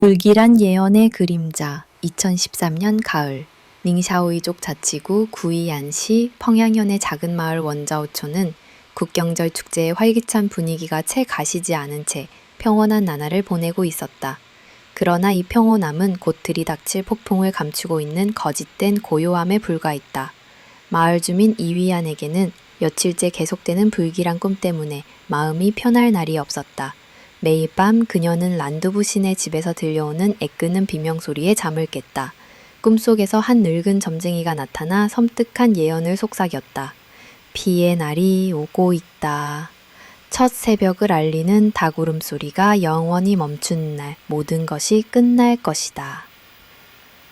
불길한 예언의 그림자 2013년 가을 닝샤오이족 자치구 구이안시 펑양현의 작은 마을 원자오초는 국경절 축제의 활기찬 분위기가 채 가시지 않은 채 평온한 나날을 보내고 있었다. 그러나 이 평온함은 곧 들이닥칠 폭풍을 감추고 있는 거짓된 고요함에 불과했다. 마을 주민 이위안에게는 며칠째 계속되는 불길한 꿈 때문에 마음이 편할 날이 없었다. 매일 밤 그녀는 란두부 신의 집에서 들려오는 애끄는 비명소리에 잠을 깼다. 꿈속에서 한 늙은 점쟁이가 나타나 섬뜩한 예언을 속삭였다. 비의 날이 오고 있다. 첫 새벽을 알리는 닭 울음소리가 영원히 멈춘 날 모든 것이 끝날 것이다.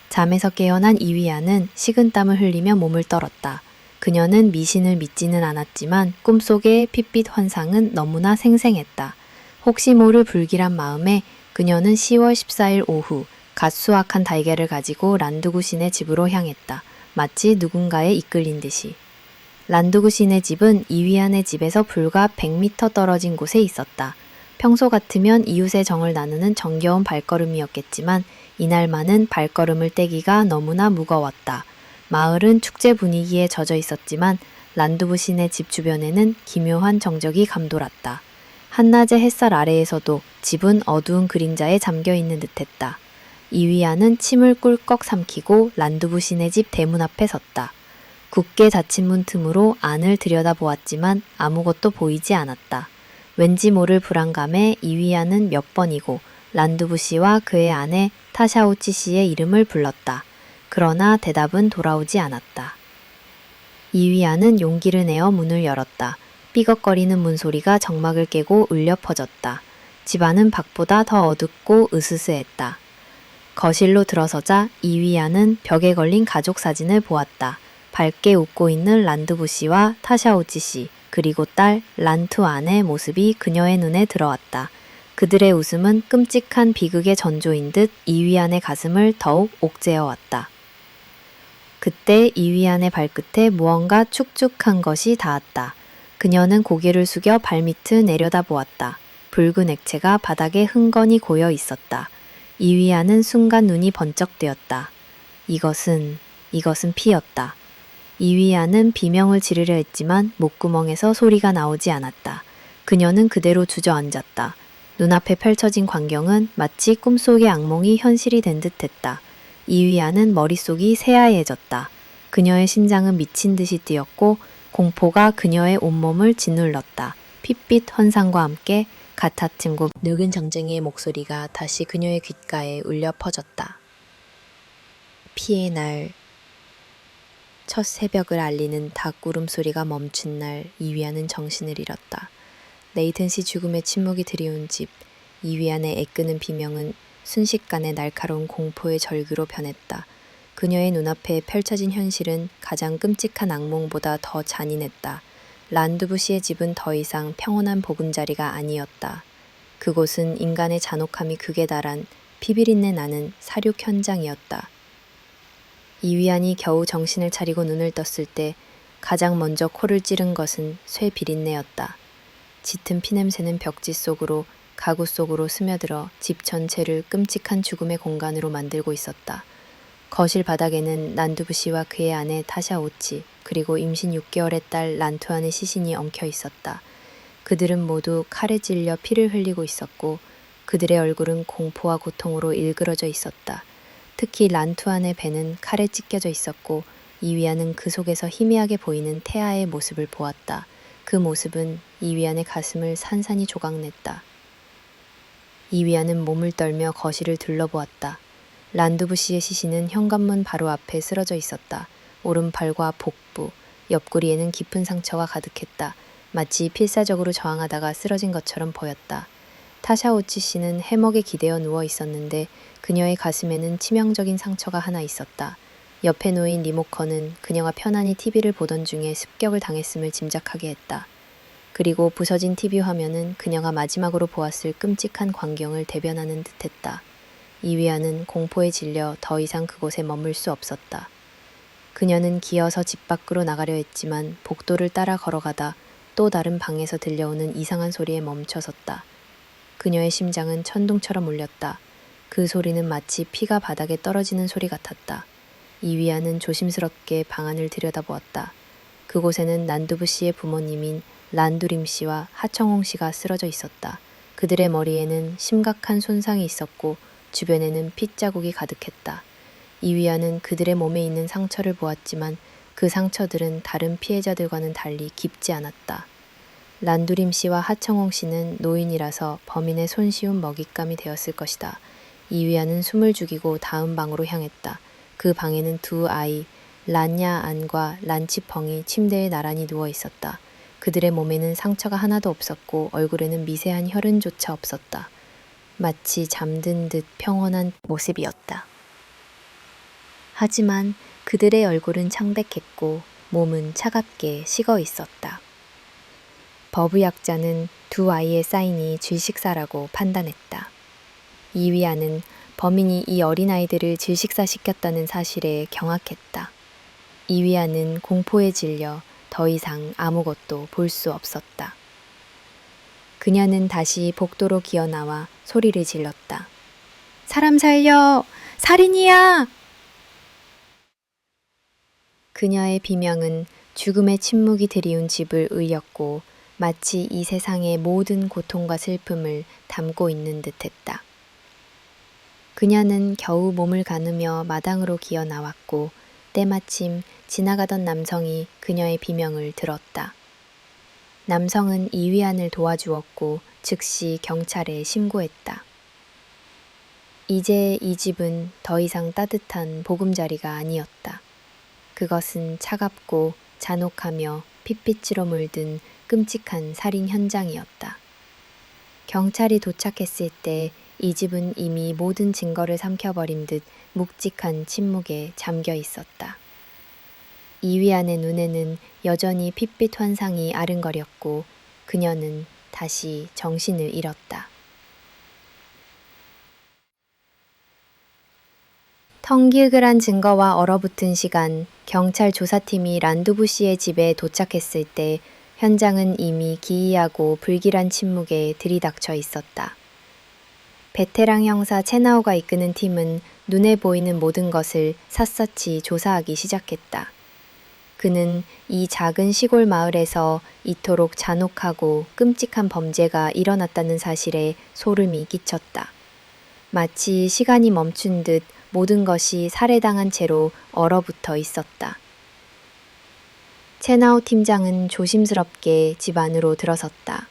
잠에서 깨어난 이위안은 식은땀을 흘리며 몸을 떨었다. 그녀는 미신을 믿지는 않았지만 꿈속의 핏빛 환상은 너무나 생생했다. 혹시 모를 불길한 마음에 그녀는 10월 14일 오후 갓 수확한 달걀을 가지고 란두구 신의 집으로 향했다. 마치 누군가에 이끌린 듯이. 란두구 신의 집은 이위안의 집에서 불과 100m 떨어진 곳에 있었다. 평소 같으면 이웃의 정을 나누는 정겨운 발걸음이었겠지만 이날만은 발걸음을 떼기가 너무나 무거웠다. 마을은 축제 분위기에 젖어 있었지만 란두부 신의 집 주변에는 기묘한 정적이 감돌았다. 한낮의 햇살 아래에서도 집은 어두운 그림자에 잠겨있는 듯했다. 이위안은 침을 꿀꺽 삼키고 란두부 신의 집 대문 앞에 섰다. 굳게 닫힌 문 틈으로 안을 들여다보았지만 아무것도 보이지 않았다. 왠지 모를 불안감에 이위안은 몇 번이고 란두부 씨와 그의 아내 타샤오치 씨의 이름을 불렀다. 그러나 대답은 돌아오지 않았다. 이위안은 용기를 내어 문을 열었다. 삐걱거리는 문소리가 정막을 깨고 울려 퍼졌다. 집안은 밖보다 더 어둡고 으스스했다. 거실로 들어서자 이위안은 벽에 걸린 가족 사진을 보았다. 밝게 웃고 있는 란두부 씨와 타샤오치 씨, 그리고 딸 란투안의 모습이 그녀의 눈에 들어왔다. 그들의 웃음은 끔찍한 비극의 전조인 듯 이위안의 가슴을 더욱 옥죄어왔다. 그때 이위안의 발끝에 무언가 축축한 것이 닿았다. 그녀는 고개를 숙여 발밑을 내려다보았다. 붉은 액체가 바닥에 흥건히 고여 있었다. 이위안은 순간 눈이 번쩍 뜨였다. 이것은 피였다. 이위안은 비명을 지르려 했지만 목구멍에서 소리가 나오지 않았다. 그녀는 그대로 주저앉았다. 눈앞에 펼쳐진 광경은 마치 꿈속의 악몽이 현실이 된 듯했다. 이위안은 머릿속이 새하얘졌다. 그녀의 심장은 미친 듯이 뛰었고 공포가 그녀의 온몸을 짓눌렀다. 핏빛 환상과 함께 가타층고 늙은 정쟁이의 목소리가 다시 그녀의 귓가에 울려 퍼졌다. 피의 날, 첫 새벽을 알리는 닭 울음소리가 멈춘 날 이위안은 정신을 잃었다. 레이튼 씨 죽음의 침묵이 드리운 집, 이위안의 애끄는 비명은 순식간에 날카로운 공포의 절규로 변했다. 그녀의 눈앞에 펼쳐진 현실은 가장 끔찍한 악몽보다 더 잔인했다. 란두부 씨의 집은 더 이상 평온한 보금자리가 아니었다. 그곳은 인간의 잔혹함이 극에 달한 피비린내 나는 사륙 현장이었다. 이위안이 겨우 정신을 차리고 눈을 떴을 때 가장 먼저 코를 찌른 것은 쇠 비린내였다. 짙은 피냄새는 벽지 속으로 가구 속으로 스며들어 집 전체를 끔찍한 죽음의 공간으로 만들고 있었다. 거실 바닥에는 란두부 씨와 그의 아내 타샤오치 그리고 임신 6개월의 딸 란투안의 시신이 엉켜 있었다. 그들은 모두 칼에 찔려 피를 흘리고 있었고 그들의 얼굴은 공포와 고통으로 일그러져 있었다. 특히 란투안의 배는 칼에 찢겨져 있었고 이위안은 그 속에서 희미하게 보이는 태아의 모습을 보았다. 그 모습은 이위안의 가슴을 산산이 조각냈다. 이위안은 몸을 떨며 거실을 둘러보았다. 란두부 씨의 시신은 현관문 바로 앞에 쓰러져 있었다. 오른팔과 복부, 옆구리에는 깊은 상처가 가득했다. 마치 필사적으로 저항하다가 쓰러진 것처럼 보였다. 타샤오치 씨는 해먹에 기대어 누워 있었는데 그녀의 가슴에는 치명적인 상처가 하나 있었다. 옆에 놓인 리모컨은 그녀가 편안히 TV를 보던 중에 습격을 당했음을 짐작하게 했다. 그리고 부서진 TV 화면은 그녀가 마지막으로 보았을 끔찍한 광경을 대변하는 듯했다. 이위안은 공포에 질려 더 이상 그곳에 머물 수 없었다. 그녀는 기어서 집 밖으로 나가려 했지만 복도를 따라 걸어가다 또 다른 방에서 들려오는 이상한 소리에 멈춰섰다. 그녀의 심장은 천둥처럼 울렸다. 그 소리는 마치 피가 바닥에 떨어지는 소리 같았다. 이위아는 조심스럽게 방 안을 들여다보았다. 그곳에는 난두부 씨의 부모님인 란두림 씨와 하청홍 씨가 쓰러져 있었다. 그들의 머리에는 심각한 손상이 있었고 주변에는 핏자국이 가득했다. 이위아는 그들의 몸에 있는 상처를 보았지만 그 상처들은 다른 피해자들과는 달리 깊지 않았다. 란두림 씨와 하청홍 씨는 노인이라서 범인의 손쉬운 먹잇감이 되었을 것이다. 이위아는 숨을 죽이고 다음 방으로 향했다. 그 방에는 두 아이, 란야 안과 란치펑이 침대에 나란히 누워 있었다. 그들의 몸에는 상처가 하나도 없었고 얼굴에는 미세한 혈흔조차 없었다. 마치 잠든 듯 평온한 모습이었다. 하지만 그들의 얼굴은 창백했고 몸은 차갑게 식어 있었다. 법의학자는 두 아이의 사인이 질식사라고 판단했다. 이위아는 범인이 이 어린아이들을 질식사시켰다는 사실에 경악했다. 이위아는 공포에 질려 더 이상 아무것도 볼 수 없었다. 그녀는 다시 복도로 기어나와 소리를 질렀다. 사람 살려! 살인이야! 그녀의 비명은 죽음의 침묵이 드리운 집을 울렸고 마치 이 세상의 모든 고통과 슬픔을 담고 있는 듯했다. 그녀는 겨우 몸을 가누며 마당으로 기어 나왔고 때마침 지나가던 남성이 그녀의 비명을 들었다. 남성은 이위안을 도와주었고 즉시 경찰에 신고했다. 이제 이 집은 더 이상 따뜻한 보금자리가 아니었다. 그것은 차갑고 잔혹하며 핏빛으로 물든 끔찍한 살인 현장이었다. 경찰이 도착했을 때 이 집은 이미 모든 증거를 삼켜버린 듯 묵직한 침묵에 잠겨 있었다. 이위안의 눈에는 여전히 핏빛 환상이 아른거렸고 그녀는 다시 정신을 잃었다. 텅길그란 증거와 얼어붙은 시간, 경찰 조사팀이 란두부 씨의 집에 도착했을 때 현장은 이미 기이하고 불길한 침묵에 들이닥쳐 있었다. 베테랑 형사 채나오가 이끄는 팀은 눈에 보이는 모든 것을 샅샅이 조사하기 시작했다. 그는 이 작은 시골 마을에서 이토록 잔혹하고 끔찍한 범죄가 일어났다는 사실에 소름이 끼쳤다. 마치 시간이 멈춘 듯 모든 것이 살해당한 채로 얼어붙어 있었다. 채나오 팀장은 조심스럽게 집 안으로 들어섰다.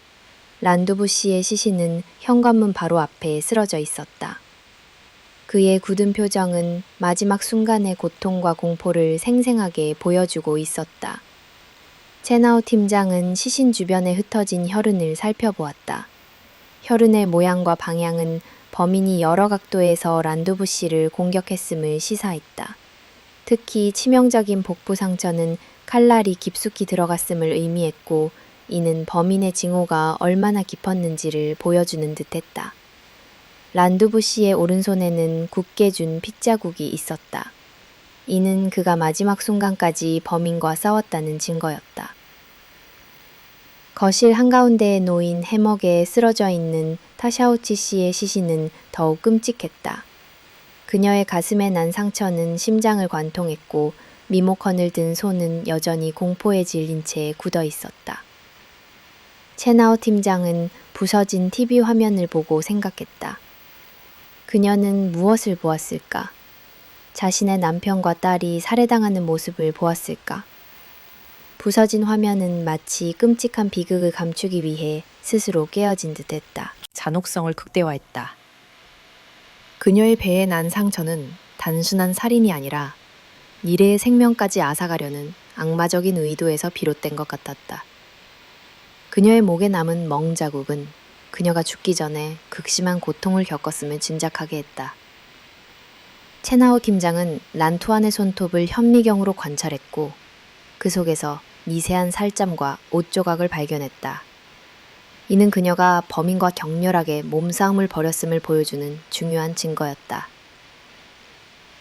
란두부 씨의 시신은 현관문 바로 앞에 쓰러져 있었다. 그의 굳은 표정은 마지막 순간의 고통과 공포를 생생하게 보여주고 있었다. 채나오 팀장은 시신 주변에 흩어진 혈흔을 살펴보았다. 혈흔의 모양과 방향은 범인이 여러 각도에서 란두부 씨를 공격했음을 시사했다. 특히 치명적인 복부 상처는 칼날이 깊숙이 들어갔음을 의미했고 이는 범인의 징후가 얼마나 깊었는지를 보여주는 듯했다. 란두부 씨의 오른손에는 굳게 준 핏자국이 있었다. 이는 그가 마지막 순간까지 범인과 싸웠다는 증거였다. 거실 한가운데에 놓인 해먹에 쓰러져 있는 타샤오치 씨의 시신은 더욱 끔찍했다. 그녀의 가슴에 난 상처는 심장을 관통했고 리모컨을 든 손은 여전히 공포에 질린 채 굳어 있었다. 채나오 팀장은 부서진 TV 화면을 보고 생각했다. 그녀는 무엇을 보았을까? 자신의 남편과 딸이 살해당하는 모습을 보았을까? 부서진 화면은 마치 끔찍한 비극을 감추기 위해 스스로 깨어진 듯했다. 잔혹성을 극대화했다. 그녀의 배에 난 상처는 단순한 살인이 아니라 미래의 생명까지 앗아가려는 악마적인 의도에서 비롯된 것 같았다. 그녀의 목에 남은 멍자국은 그녀가 죽기 전에 극심한 고통을 겪었음을 짐작하게 했다. 채나오 팀장은 란투안의 손톱을 현미경으로 관찰했고 그 속에서 미세한 살점과 옷 조각을 발견했다. 이는 그녀가 범인과 격렬하게 몸싸움을 벌였음을 보여주는 중요한 증거였다.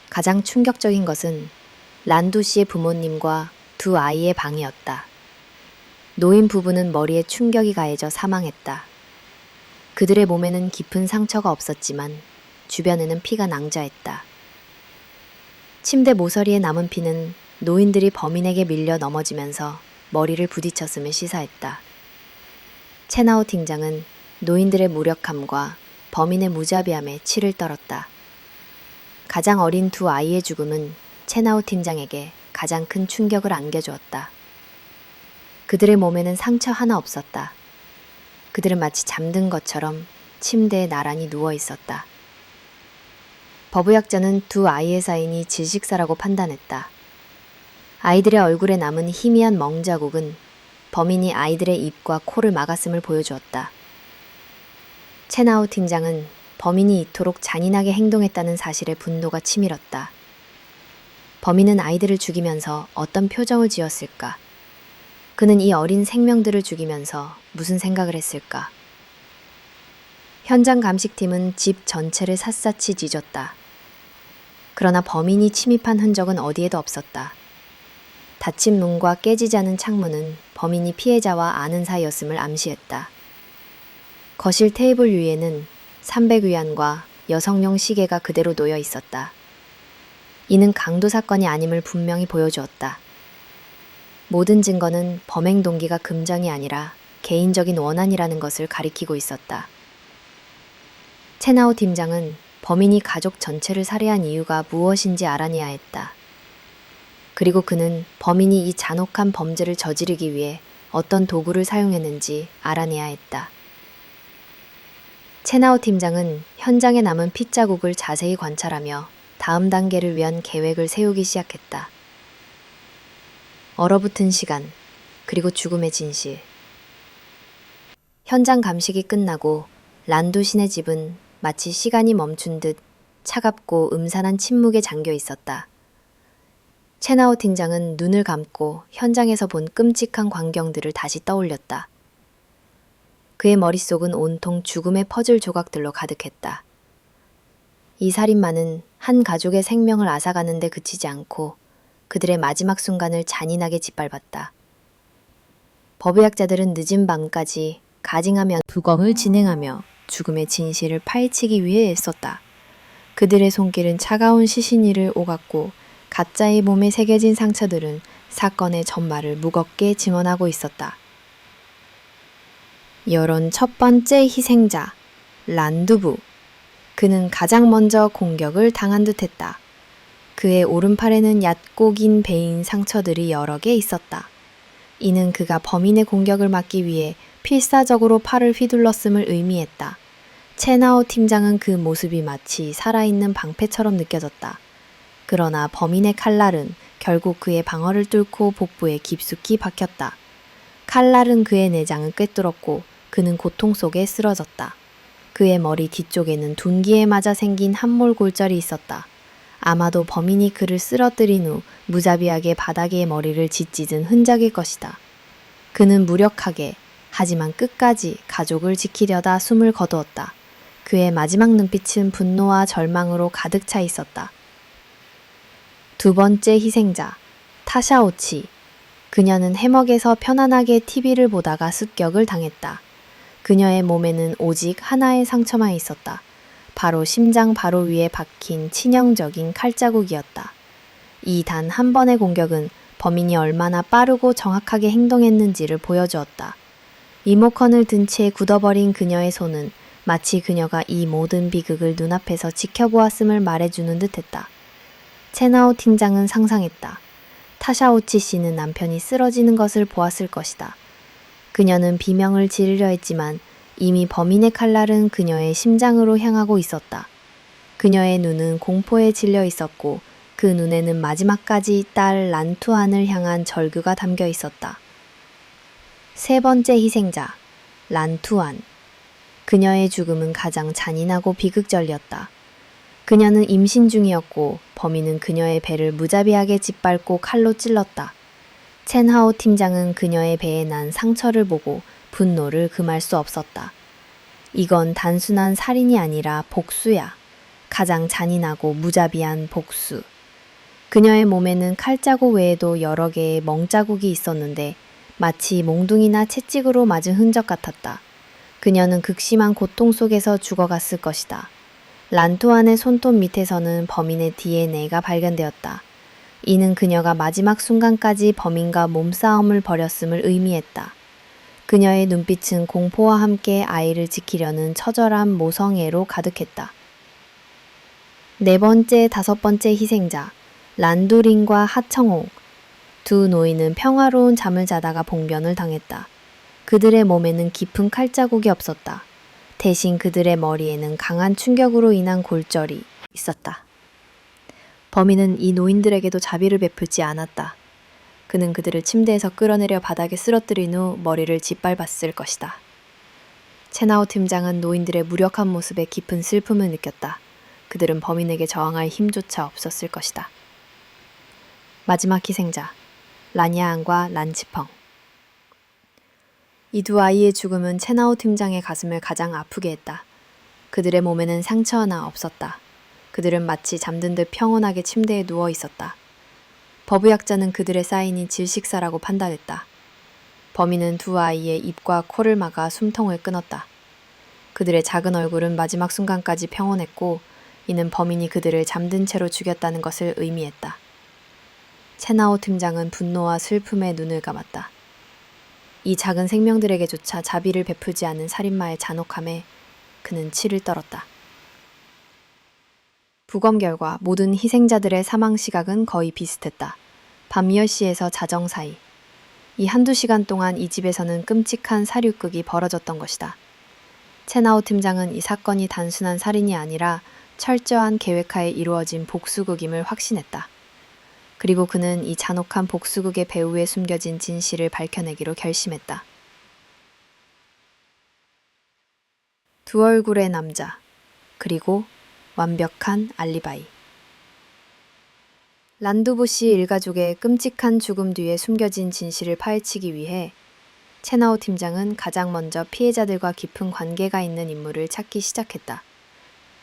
가장 충격적인 것은 란두 씨의 부모님과 두 아이의 방이었다. 노인 부부는 머리에 충격이 가해져 사망했다. 그들의 몸에는 깊은 상처가 없었지만 주변에는 피가 낭자했다. 침대 모서리에 남은 피는 노인들이 범인에게 밀려 넘어지면서 머리를 부딪혔음을 시사했다. 채나오 팀장은 노인들의 무력함과 범인의 무자비함에 치를 떨었다. 가장 어린 두 아이의 죽음은 채나오 팀장에게 가장 큰 충격을 안겨주었다. 그들의 몸에는 상처 하나 없었다. 그들은 마치 잠든 것처럼 침대에 나란히 누워 있었다. 법의학자는 두 아이의 사인이 질식사라고 판단했다. 아이들의 얼굴에 남은 희미한 멍자국은 범인이 아이들의 입과 코를 막았음을 보여주었다. 채나오 팀장은 범인이 이토록 잔인하게 행동했다는 사실에 분노가 치밀었다. 범인은 아이들을 죽이면서 어떤 표정을 지었을까? 그는 이 어린 생명들을 죽이면서 무슨 생각을 했을까? 현장 감식팀은 집 전체를 샅샅이 뒤졌다. 그러나 범인이 침입한 흔적은 어디에도 없었다. 닫힌 문과 깨지지 않은 창문은 범인이 피해자와 아는 사이였음을 암시했다. 거실 테이블 위에는 300위안과 여성용 시계가 그대로 놓여 있었다. 이는 강도 사건이 아님을 분명히 보여주었다. 모든 증거는 범행 동기가 금전이 아니라 개인적인 원한이라는 것을 가리키고 있었다. 채나오 팀장은 범인이 가족 전체를 살해한 이유가 무엇인지 알아내야 했다. 그리고 그는 범인이 이 잔혹한 범죄를 저지르기 위해 어떤 도구를 사용했는지 알아내야 했다. 채나오 팀장은 현장에 남은 핏자국을 자세히 관찰하며 다음 단계를 위한 계획을 세우기 시작했다. 얼어붙은 시간, 그리고 죽음의 진실. 현장 감식이 끝나고 란두신의 집은 마치 시간이 멈춘 듯 차갑고 음산한 침묵에 잠겨 있었다. 채나오 팀장은 눈을 감고 현장에서 본 끔찍한 광경들을 다시 떠올렸다. 그의 머릿속은 온통 죽음의 퍼즐 조각들로 가득했다. 이 살인마는 한 가족의 생명을 앗아가는 데 그치지 않고 그들의 마지막 순간을 잔인하게 짓밟았다. 법의학자들은 늦은 밤까지 가증하며 부검을 진행하며 죽음의 진실을 파헤치기 위해 애썼다. 그들의 손길은 차가운 시신이를 오갔고 가짜의 몸에 새겨진 상처들은 사건의 전말을 무겁게 증언하고 있었다. 여론 첫 번째 희생자, 란두부. 그는 가장 먼저 공격을 당한 듯했다. 그의 오른팔에는 얕고 긴 베인 상처들이 여러 개 있었다. 이는 그가 범인의 공격을 막기 위해 필사적으로 팔을 휘둘렀음을 의미했다. 채나오 팀장은 그 모습이 마치 살아있는 방패처럼 느껴졌다. 그러나 범인의 칼날은 결국 그의 방어를 뚫고 복부에 깊숙이 박혔다. 칼날은 그의 내장을 꿰뚫었고 그는 고통 속에 쓰러졌다. 그의 머리 뒤쪽에는 둔기에 맞아 생긴 함몰 골절이 있었다. 아마도 범인이 그를 쓰러뜨린 후 무자비하게 바닥에 머리를 짓찢은 흔적일 것이다. 그는 무력하게 하지만 끝까지 가족을 지키려다 숨을 거두었다. 그의 마지막 눈빛은 분노와 절망으로 가득 차 있었다. 두 번째 희생자, 타샤오치. 그녀는 해먹에서 편안하게 TV를 보다가 습격을 당했다. 그녀의 몸에는 오직 하나의 상처만 있었다. 바로 심장 바로 위에 박힌 치명적인 칼자국이었다. 이 단 한 번의 공격은 범인이 얼마나 빠르고 정확하게 행동했는지를 보여주었다. 리모컨을 든 채 굳어버린 그녀의 손은 마치 그녀가 이 모든 비극을 눈앞에서 지켜보았음을 말해주는 듯했다. 채나오 팀장은 상상했다. 타샤오치 씨는 남편이 쓰러지는 것을 보았을 것이다. 그녀는 비명을 지르려 했지만 이미 범인의 칼날은 그녀의 심장으로 향하고 있었다. 그녀의 눈은 공포에 질려 있었고 그 눈에는 마지막까지 딸 란투안을 향한 절규가 담겨 있었다. 세 번째 희생자, 란투안. 그녀의 죽음은 가장 잔인하고 비극적이었다. 그녀는 임신 중이었고 범인은 그녀의 배를 무자비하게 짓밟고 칼로 찔렀다. 첸하오 팀장은 그녀의 배에 난 상처를 보고 분노를 금할 수 없었다. 이건 단순한 살인이 아니라 복수야. 가장 잔인하고 무자비한 복수. 그녀의 몸에는 칼자국 외에도 여러 개의 멍자국이 있었는데 마치 몽둥이나 채찍으로 맞은 흔적 같았다. 그녀는 극심한 고통 속에서 죽어갔을 것이다. 란투안의 손톱 밑에서는 범인의 DNA가 발견되었다. 이는 그녀가 마지막 순간까지 범인과 몸싸움을 벌였음을 의미했다. 그녀의 눈빛은 공포와 함께 아이를 지키려는 처절한 모성애로 가득했다. 네 번째, 다섯 번째 희생자, 란두린과 하청옥. 두 노인은 평화로운 잠을 자다가 봉변을 당했다. 그들의 몸에는 깊은 칼자국이 없었다. 대신 그들의 머리에는 강한 충격으로 인한 골절이 있었다. 범인은 이 노인들에게도 자비를 베풀지 않았다. 그는 그들을 침대에서 끌어내려 바닥에 쓰러뜨린 후 머리를 짓밟았을 것이다. 채나오 팀장은 노인들의 무력한 모습에 깊은 슬픔을 느꼈다. 그들은 범인에게 저항할 힘조차 없었을 것이다. 마지막 희생자, 란야안과 란치펑. 이 두 아이의 죽음은 채나오 팀장의 가슴을 가장 아프게 했다. 그들의 몸에는 상처 하나 없었다. 그들은 마치 잠든 듯 평온하게 침대에 누워 있었다. 법의학자는 그들의 사인이 질식사라고 판단했다. 범인은 두 아이의 입과 코를 막아 숨통을 끊었다. 그들의 작은 얼굴은 마지막 순간까지 평온했고 이는 범인이 그들을 잠든 채로 죽였다는 것을 의미했다. 채나오 팀장은 분노와 슬픔에 눈을 감았다. 이 작은 생명들에게조차 자비를 베풀지 않은 살인마의 잔혹함에 그는 치를 떨었다. 부검 결과 모든 희생자들의 사망 시각은 거의 비슷했다. 밤 10시에서 자정 사이. 이 한두 시간 동안 이 집에서는 끔찍한 사륙극이 벌어졌던 것이다. 채나오 팀장은 이 사건이 단순한 살인이 아니라 철저한 계획하에 이루어진 복수극임을 확신했다. 그리고 그는 이 잔혹한 복수극의 배후에 숨겨진 진실을 밝혀내기로 결심했다. 두 얼굴의 남자, 그리고 완벽한 알리바이. 란두부 씨 일가족의 끔찍한 죽음 뒤에 숨겨진 진실을 파헤치기 위해 채나오 팀장은 가장 먼저 피해자들과 깊은 관계가 있는 인물을 찾기 시작했다.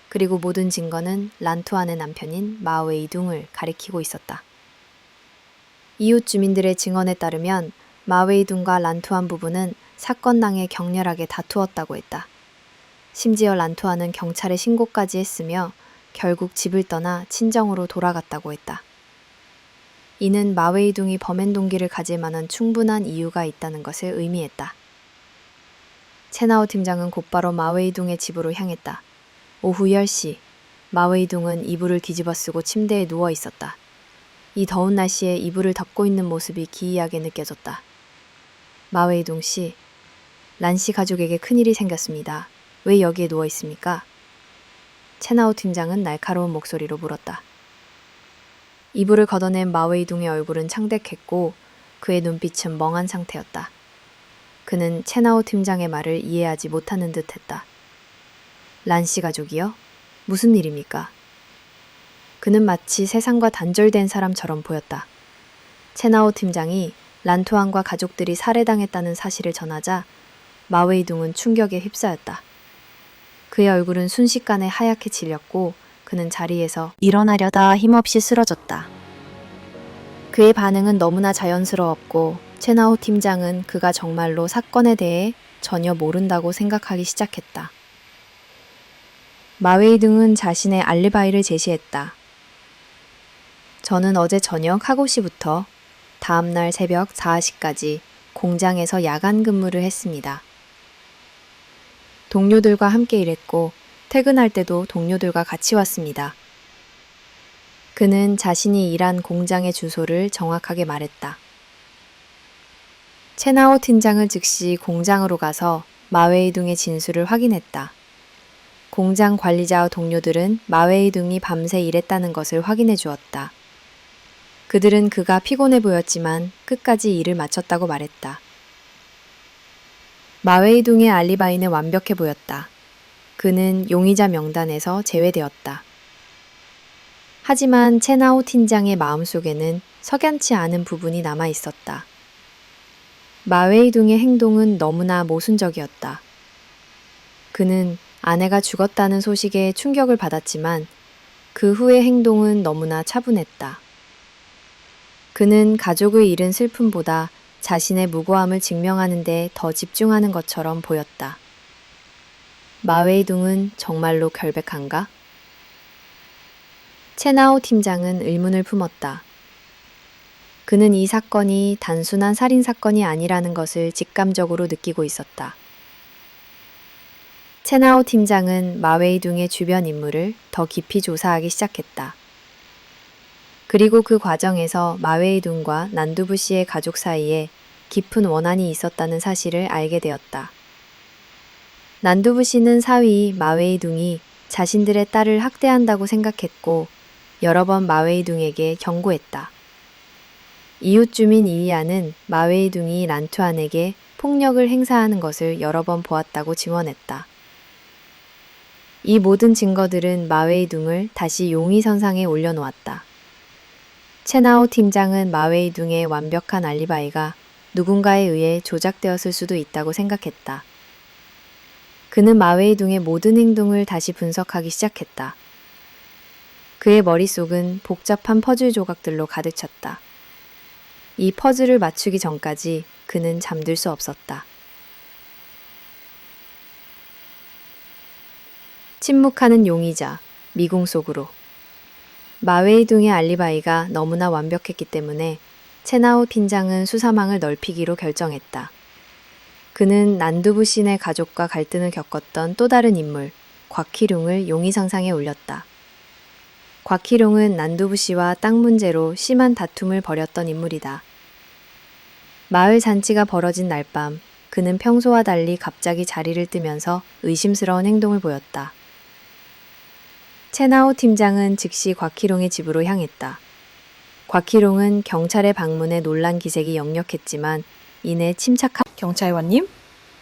그리고 모든 증거는 란투안의 남편인 마웨이둥을 가리키고 있었다. 이웃 주민들의 증언에 따르면 마웨이둥과 란투안 부부는 사건 당해 격렬하게 다투었다고 했다. 심지어 란투안은 경찰에 신고까지 했으며 결국 집을 떠나 친정으로 돌아갔다고 했다. 이는 마웨이둥이 범행 동기를 가질 만한 충분한 이유가 있다는 것을 의미했다. 채나오 팀장은 곧바로 마웨이둥의 집으로 향했다. 오후 10시, 마웨이둥은 이불을 뒤집어 쓰고 침대에 누워 있었다. 이 더운 날씨에 이불을 덮고 있는 모습이 기이하게 느껴졌다. 마웨이둥 씨, 란 씨 가족에게 큰일이 생겼습니다. 왜 여기에 누워 있습니까? 채나오 팀장은 날카로운 목소리로 물었다. 이불을 걷어낸 마웨이둥의 얼굴은 창백했고 그의 눈빛은 멍한 상태였다. 그는 채나오 팀장의 말을 이해하지 못하는 듯했다. 란 씨 가족이요? 무슨 일입니까? 그는 마치 세상과 단절된 사람처럼 보였다. 채나오 팀장이 란투안과 가족들이 살해당했다는 사실을 전하자 마웨이둥은 충격에 휩싸였다. 그의 얼굴은 순식간에 하얗게 질렸고 그는 자리에서 일어나려다 힘없이 쓰러졌다. 그의 반응은 너무나 자연스러웠고 채나오 팀장은 그가 정말로 사건에 대해 전혀 모른다고 생각하기 시작했다. 마웨이둥은 자신의 알리바이를 제시했다. 저는 어제 저녁 하고시부터 다음날 새벽 4시까지 공장에서 야간 근무를 했습니다. 동료들과 함께 일했고 퇴근할 때도 동료들과 같이 왔습니다. 그는 자신이 일한 공장의 주소를 정확하게 말했다. 채나오 팀장은 즉시 공장으로 가서 마웨이둥의 진술을 확인했다. 공장 관리자와 동료들은 마웨이둥이 밤새 일했다는 것을 확인해 주었다. 그들은 그가 피곤해 보였지만 끝까지 일을 마쳤다고 말했다. 마웨이둥의 알리바이는 완벽해 보였다. 그는 용의자 명단에서 제외되었다. 하지만 채나오 팀장의 마음속에는 석연치 않은 부분이 남아 있었다. 마웨이둥의 행동은 너무나 모순적이었다. 그는 아내가 죽었다는 소식에 충격을 받았지만 그 후의 행동은 너무나 차분했다. 그는 가족을 잃은 슬픔보다 자신의 무고함을 증명하는 데 더 집중하는 것처럼 보였다. 마웨이둥은 정말로 결백한가? 채나오 팀장은 의문을 품었다. 그는 이 사건이 단순한 살인 사건이 아니라는 것을 직감적으로 느끼고 있었다. 채나오 팀장은 마웨이둥의 주변 인물을 더 깊이 조사하기 시작했다. 그리고 그 과정에서 마웨이둥과 난두부 씨의 가족 사이에 깊은 원한이 있었다는 사실을 알게 되었다. 난두부 씨는 사위 마웨이둥이 자신들의 딸을 학대한다고 생각했고 여러 번 마웨이둥에게 경고했다. 이웃 주민 이리아는 마웨이둥이 란투안에게 폭력을 행사하는 것을 여러 번 보았다고 증언했다. 이 모든 증거들은 마웨이둥을 다시 용의선상에 올려놓았다. 채나오 팀장은 마웨이둥의 완벽한 알리바이가 누군가에 의해 조작되었을 수도 있다고 생각했다. 그는 마웨이둥의 모든 행동을 다시 분석하기 시작했다. 그의 머릿속은 복잡한 퍼즐 조각들로 가득 찼다. 이 퍼즐을 맞추기 전까지 그는 잠들 수 없었다. 침묵하는 용의자, 미궁 속으로. 마웨이둥의 알리바이가 너무나 완벽했기 때문에 채나오 팀장은 수사망을 넓히기로 결정했다. 그는 난두부 씨네 가족과 갈등을 겪었던 또 다른 인물, 곽희룡을 용의선상에 올렸다. 곽희룡은 난두부 씨와 땅 문제로 심한 다툼을 벌였던 인물이다. 마을 잔치가 벌어진 날 밤, 그는 평소와 달리 갑자기 자리를 뜨면서 의심스러운 행동을 보였다. 채나오 팀장은 즉시 곽희룡의 집으로 향했다. 곽희룡은 경찰의 방문에 놀란 기색이 역력했지만 이내 침착한 경찰관님,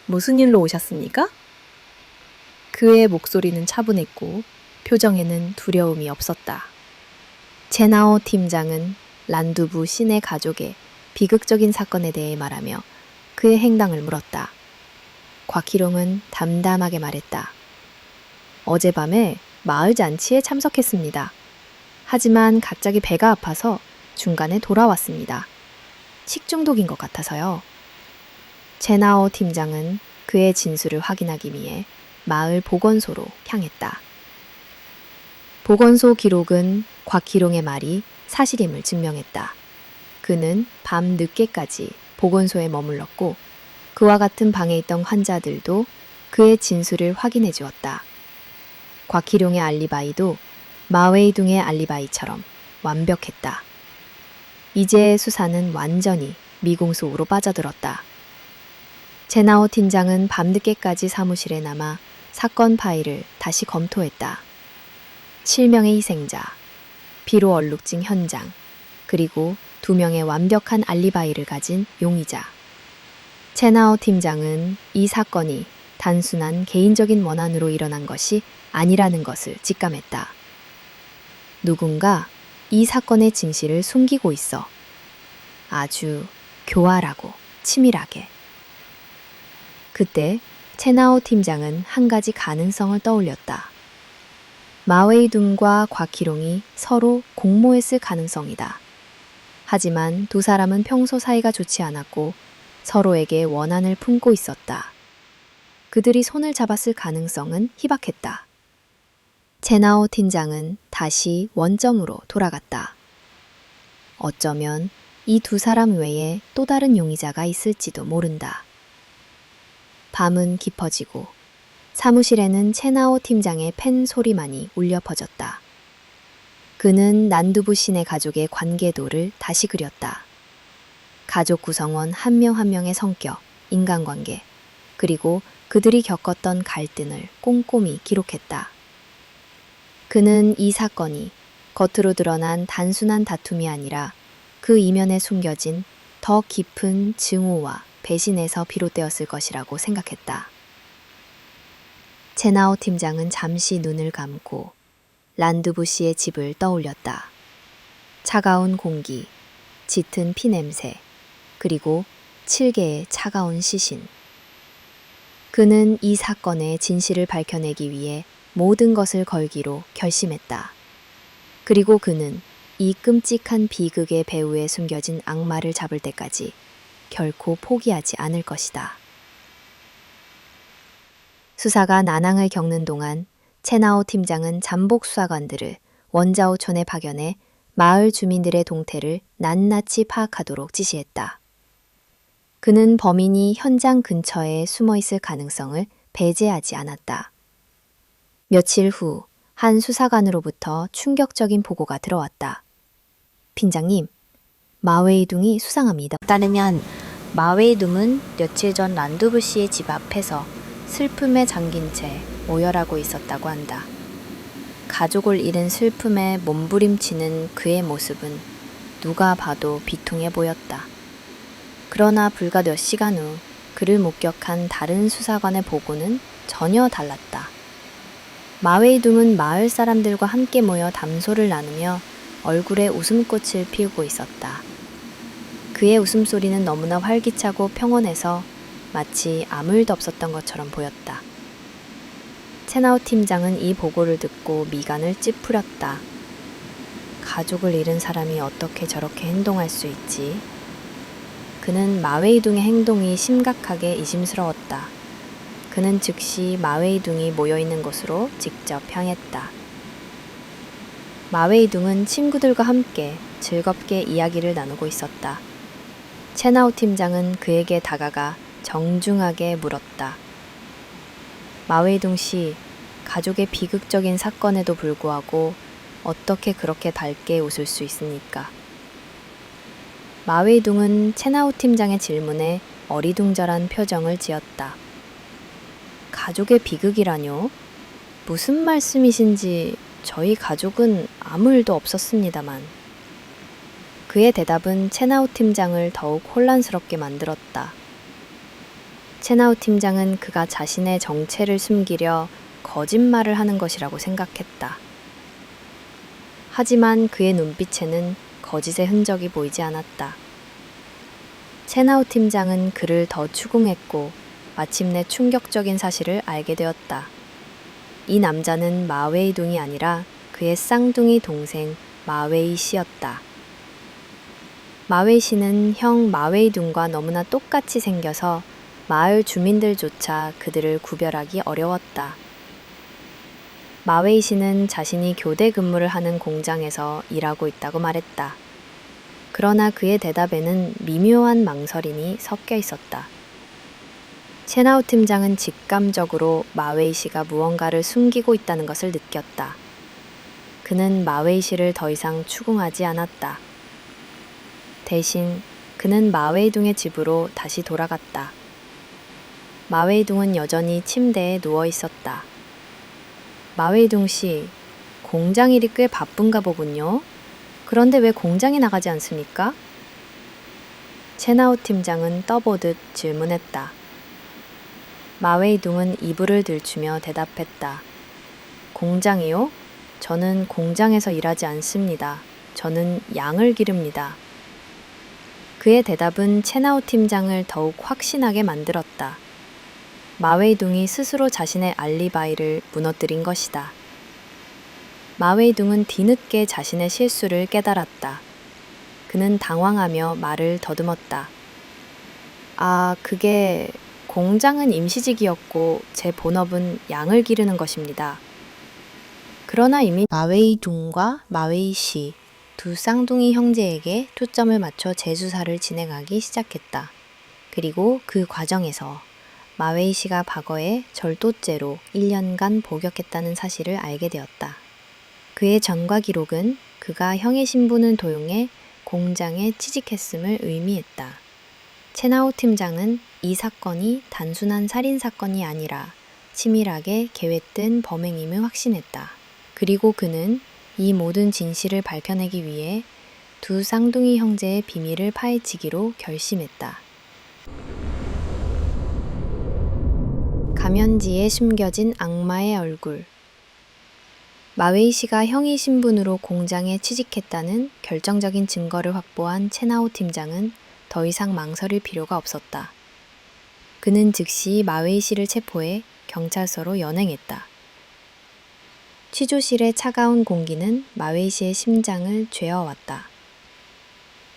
무슨 일로 오셨습니까? 그의 목소리는 차분했고 표정에는 두려움이 없었다. 채나오 팀장은 란두부 씨네 가족의 비극적인 사건에 대해 말하며 그의 행방을 물었다. 곽희룡은 담담하게 말했다. 어젯밤에 마을 잔치에 참석했습니다. 하지만 갑자기 배가 아파서 중간에 돌아왔습니다. 식중독인 것 같아서요. 채나오 팀장은 그의 진술을 확인하기 위해 마을 보건소로 향했다. 보건소 기록은 곽희룡의 말이 사실임을 증명했다. 그는 밤 늦게까지 보건소에 머물렀고 그와 같은 방에 있던 환자들도 그의 진술을 확인해 주었다. 곽희룡의 알리바이도 마웨이둥의 알리바이처럼 완벽했다. 이제 수사는 완전히 미궁 속으로 빠져들었다. 채나오 팀장은 밤늦게까지 사무실에 남아 사건 파일을 다시 검토했다. 7명의 희생자, 피로 얼룩진 현장, 그리고 2명의 완벽한 알리바이를 가진 용의자. 채나오 팀장은 이 사건이 단순한 개인적인 원한으로 일어난 것이 아니라는 것을 직감했다. 누군가 이 사건의 진실을 숨기고 있어. 아주 교활하고 치밀하게. 그때 채나오 팀장은 한 가지 가능성을 떠올렸다. 마웨이둥과 곽희룡이 서로 공모했을 가능성이다. 하지만 두 사람은 평소 사이가 좋지 않았고 서로에게 원한을 품고 있었다. 그들이 손을 잡았을 가능성은 희박했다. 채나오 팀장은 다시 원점으로 돌아갔다. 어쩌면 이 두 사람 외에 또 다른 용의자가 있을지도 모른다. 밤은 깊어지고 사무실에는 채나오 팀장의 펜 소리만이 울려 퍼졌다. 그는 난두부 씨네 가족의 관계도를 다시 그렸다. 가족 구성원 한 명 한 명의 성격, 인간관계, 그리고 그들이 겪었던 갈등을 꼼꼼히 기록했다. 그는 이 사건이 겉으로 드러난 단순한 다툼이 아니라 그 이면에 숨겨진 더 깊은 증오와 배신에서 비롯되었을 것이라고 생각했다. 채나오 팀장은 잠시 눈을 감고 란두부 씨의 집을 떠올렸다. 차가운 공기, 짙은 피냄새, 그리고 7개의 차가운 시신. 그는 이 사건의 진실을 밝혀내기 위해 모든 것을 걸기로 결심했다. 그리고 그는 이 끔찍한 비극의 배후에 숨겨진 악마를 잡을 때까지 결코 포기하지 않을 것이다. 수사가 난항을 겪는 동안 채나오 팀장은 잠복 수사관들을 원자오촌에 파견해 마을 주민들의 동태를 낱낱이 파악하도록 지시했다. 그는 범인이 현장 근처에 숨어 있을 가능성을 배제하지 않았다. 며칠 후 한 수사관으로부터 충격적인 보고가 들어왔다. 팀장님, 마웨이둥이 수상합니다. 따르면 마웨이둥은 며칠 전 란두부 씨의 집 앞에서 슬픔에 잠긴 채 오열하고 있었다고 한다. 가족을 잃은 슬픔에 몸부림치는 그의 모습은 누가 봐도 비통해 보였다. 그러나 불과 몇 시간 후 그를 목격한 다른 수사관의 보고는 전혀 달랐다. 마웨이둥은 마을 사람들과 함께 모여 담소를 나누며 얼굴에 웃음꽃을 피우고 있었다. 그의 웃음소리는 너무나 활기차고 평온해서 마치 아무 일도 없었던 것처럼 보였다. 채나오 팀장은 이 보고를 듣고 미간을 찌푸렸다. 가족을 잃은 사람이 어떻게 저렇게 행동할 수 있지? 그는 마웨이둥의 행동이 심각하게 의심스러웠다. 그는 즉시 마웨이둥이 모여있는 곳으로 직접 향했다. 마웨이둥은 친구들과 함께 즐겁게 이야기를 나누고 있었다. 채나오 팀장은 그에게 다가가 정중하게 물었다. 마웨이둥 씨, 가족의 비극적인 사건에도 불구하고 어떻게 그렇게 밝게 웃을 수 있습니까? 마웨이둥은 채나오 팀장의 질문에 어리둥절한 표정을 지었다. 가족의 비극이라뇨? 무슨 말씀이신지 저희 가족은 아무 일도 없었습니다만. 그의 대답은 채나오 팀장을 더욱 혼란스럽게 만들었다. 채나오 팀장은 그가 자신의 정체를 숨기려 거짓말을 하는 것이라고 생각했다. 하지만 그의 눈빛에는 거짓의 흔적이 보이지 않았다. 채나오 팀장은 그를 더 추궁했고 마침내 충격적인 사실을 알게 되었다. 이 남자는 마웨이둥이 아니라 그의 쌍둥이 동생 마웨이 씨였다. 마웨이 씨는 형 마웨이둥과 너무나 똑같이 생겨서 마을 주민들조차 그들을 구별하기 어려웠다. 마웨이 씨는 자신이 교대 근무를 하는 공장에서 일하고 있다고 말했다. 그러나 그의 대답에는 미묘한 망설임이 섞여 있었다. 채나오 팀장은 직감적으로 마웨이 씨가 무언가를 숨기고 있다는 것을 느꼈다. 그는 마웨이 씨를 더 이상 추궁하지 않았다. 대신 그는 마웨이둥의 집으로 다시 돌아갔다. 마웨이둥은 여전히 침대에 누워 있었다. 마웨이둥 씨, 공장 일이 꽤 바쁜가 보군요. 그런데 왜 공장에 나가지 않습니까? 채나오 팀장은 떠보듯 질문했다. 마웨이둥은 이불을 들추며 대답했다. 공장이요? 저는 공장에서 일하지 않습니다. 저는 양을 기릅니다. 그의 대답은 채나오 팀장을 더욱 확신하게 만들었다. 마웨이둥이 스스로 자신의 알리바이를 무너뜨린 것이다. 마웨이둥은 뒤늦게 자신의 실수를 깨달았다. 그는 당황하며 말을 더듬었다. 그게 공장은 임시직이었고 제 본업은 양을 기르는 것입니다. 그러나 이미 마웨이둥과 마웨이 씨, 두 쌍둥이 형제에게 초점을 맞춰 재수사를 진행하기 시작했다. 그리고 그 과정에서 마웨이 씨가 과거에 절도죄로 1년간 복역했다는 사실을 알게 되었다. 그의 전과 기록은 그가 형의 신분을 도용해 공장에 취직했음을 의미했다. 채나오 팀장은 이 사건이 단순한 살인사건이 아니라 치밀하게 계획된 범행임을 확신했다. 그리고 그는 이 모든 진실을 밝혀내기 위해 두 쌍둥이 형제의 비밀을 파헤치기로 결심했다. 가면지에 숨겨진 악마의 얼굴. 마웨이 씨가 형의 신분으로 공장에 취직했다는 결정적인 증거를 확보한 채나오 팀장은 더 이상 망설일 필요가 없었다. 그는 즉시 마웨이 씨를 체포해 경찰서로 연행했다. 취조실의 차가운 공기는 마웨이 씨의 심장을 죄어왔다.